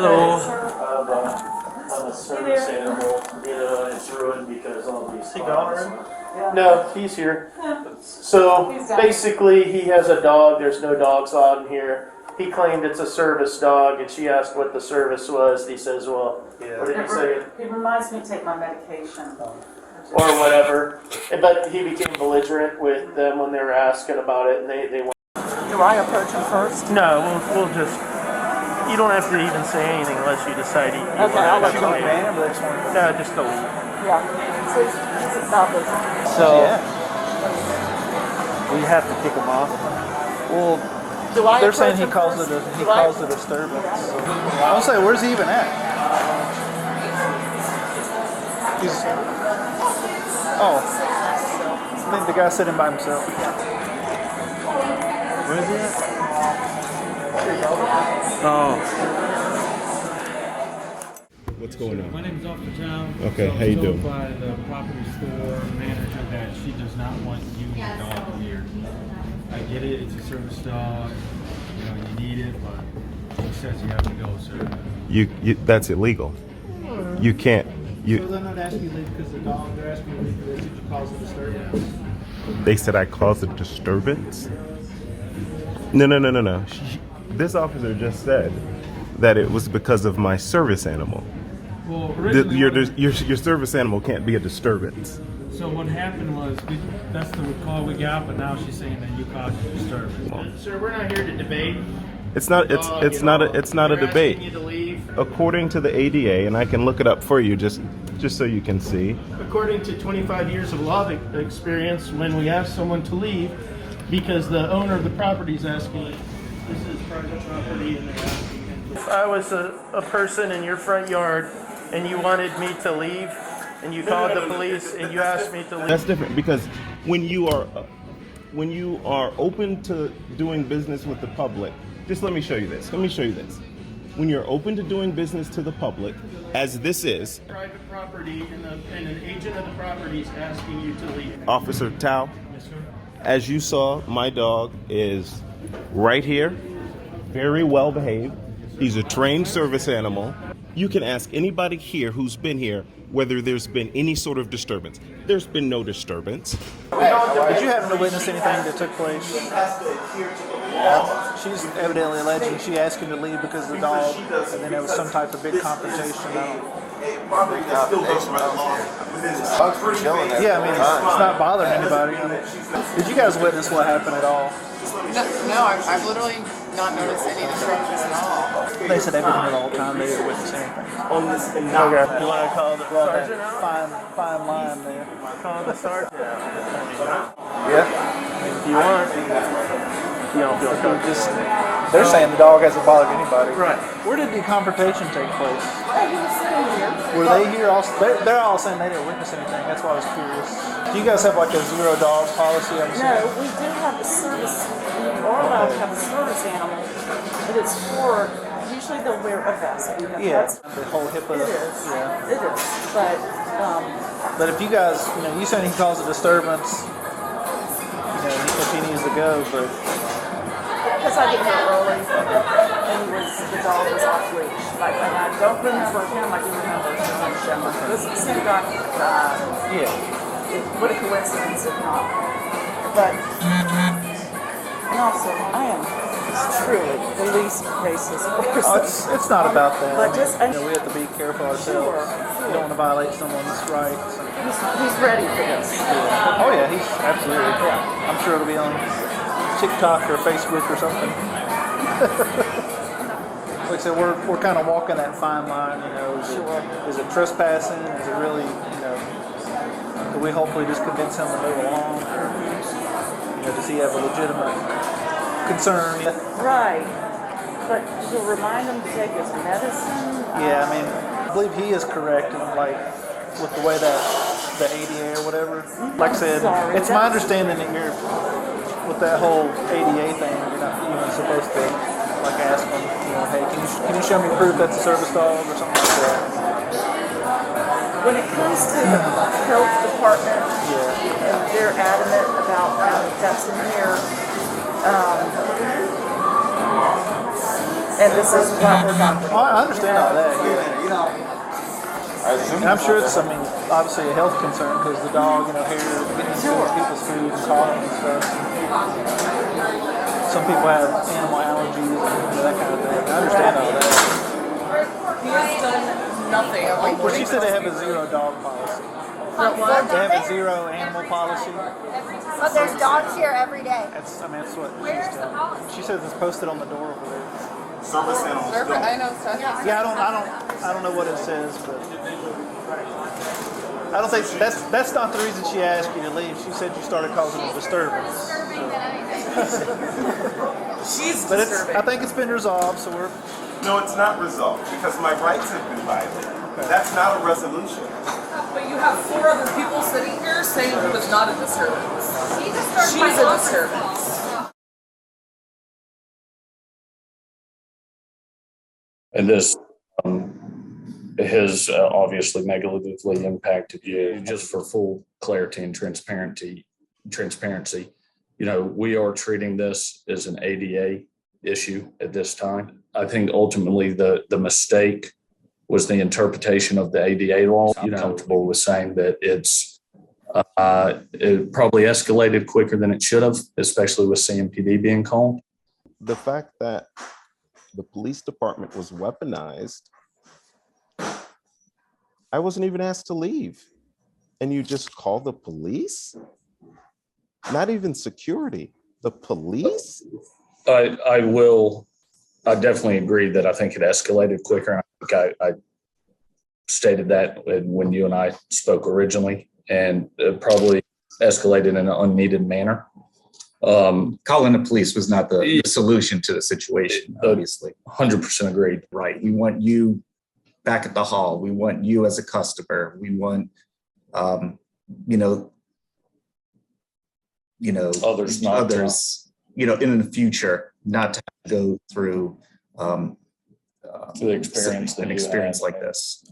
Hello. Of a service animal, and it's ruined because all these. He gone? No, he's here. So basically, he has a dog. There's no dogs on here. He claimed it's a service dog, and she asked what the service was. He says, "Well, what did he say?" It reminds me to take my medication. Or whatever. But he became belligerent with them when they were asking about it, and they went. Do I approach him first? No, we'll just. You don't have to even say anything unless you decide you Okay, I'll let you go. No, just to leave. Yeah. So it's about this. So we have to kick him off. Well, Do I they're saying approach he calls him it first? he Do I- calls it a disturbance. I was say, where's he even at? He's I think the guy's sitting by himself. Where is he at? Oh. What's going on? My name is Officer Town. Okay, So how you I was doing? told by the property store manager that she does not want you and the dog here. I get it, it's a service dog, you need it, but she says you have to go, sir. You that's illegal. You can't. So they're not asking you to leave because the dog. They're asking you to leave because it causes a disturbance. They said I caused a disturbance. No. This officer just said that it was because of my service animal. Well, originally, Your service animal can't be a disturbance. so what happened was, that's the call we got, but now she's saying that you caused a disturbance. Sir, we're not here to debate. It's not. It's not a We're debate. asking you to leave. According to the ADA, and I can look it up for you just so you can see. According to 25 years of law experience, when we ask someone to leave, because the owner of the property is asking, this is private property, and they're asking him. If I was a person in your front yard and you wanted me to leave, and you called the police and you asked me to leave. That's different because when you are open to doing business with the public, just let me show you this. When you're open to doing business to the public, as this is, Private property, and an agent of the property is asking you to leave. Officer Tao, as you saw, my dog is right here, very well behaved. He's a trained service animal. You can ask anybody here who's been here whether there's been any sort of disturbance. There's been no disturbance. Did you happen to witness anything that took place? She's evidently alleging she asked him to leave because of the dog, and then there was some type of big confrontation. Yeah, I mean, it's not bothering anybody. Did you guys witness what happened at all? No, I've literally not noticed any disturbance at all. They said they've been here the whole time. They didn't witness anything. Okay. You want to call the sergeant out? Fine line there. Call the sergeant out. Yeah. If you want. You don't feel comfortable. They're saying the dog hasn't bothered anybody. Right. Where did the confrontation take place? He was sitting here. Were they here also? They're all saying they didn't witness anything. That's why I was curious. Do you guys have like a zero dog policy? No, we do have a service. We are allowed to have a service animal, but it's for. Usually they'll wear a vest. Yeah, That's, the whole HIPAA. it is. Yeah. It is. But if you guys, you saying he caused a disturbance, if he needs to go, but because I get here early, and the dog was off leash. Like, and I don't remember him. I do remember John Shepard. This is the same guy who died. yeah. What a coincidence, if not. But, and also, I am truly the least racist person. Oh, it's not about that. But just, we have to be careful ourselves. You don't want to violate someone's rights. he's ready for this. Yeah. Oh yeah, he's absolutely. Yeah. I'm sure it'll be on TikTok or Facebook or something. Like I said, we're kind of walking that fine line. Is it trespassing? Is it really? Do we hopefully just convince him to move along? Does he have a legitimate concern? Right. But you'll remind him to take his medicine. Yeah, I mean, I believe he is correct in with the way that the ADA or whatever. Like I said, it's my understanding that you're with that whole ADA thing. You're not even supposed to ask them, hey, can you show me proof that's a service dog or something like that? When it comes to the health department, and they're adamant about having pets in here, And this is proper property. Oh, I understand all that. Yeah. And I'm sure it's, obviously a health concern because the dog, hair getting into people's food and coughing and stuff. Some people have animal allergies and that kind of thing. I understand all that. He has done nothing. Well, she said they have a zero dog policy. They have a zero animal policy. But there's dogs here every day. That's what she's telling me. She says it's posted on the door over there. Service animals don't. I know stuff. Yeah, I don't know what it says, but I don't think that's not the reason she asked you to leave. She said you started causing a disturbance. She's But disturbing. I think it's been resolved, so we're. No, it's not resolved because my rights have been violated. That's not a resolution. But you have 4 other people sitting here saying he was not a disturbance. She's She's a disturbance. And this has obviously negatively impacted you. Just for full clarity and transparency, we are treating this as an ADA issue at this time. I think ultimately the mistake was the interpretation of the ADA law. I'm comfortable with saying that it probably escalated quicker than it should have, especially with CMPD being called. The fact that the police department was weaponized, I wasn't even asked to leave. And you just call the police? Not even security, the police? I definitely agree that I think it escalated quicker. I stated that when you and I spoke originally, and it probably escalated in an unneeded manner. Calling the police was not the solution to the situation, obviously. 100% agreed. Right. We want you back at the hall. We want you as a customer. We want, others not in the future, not to go through the experience an experience like this.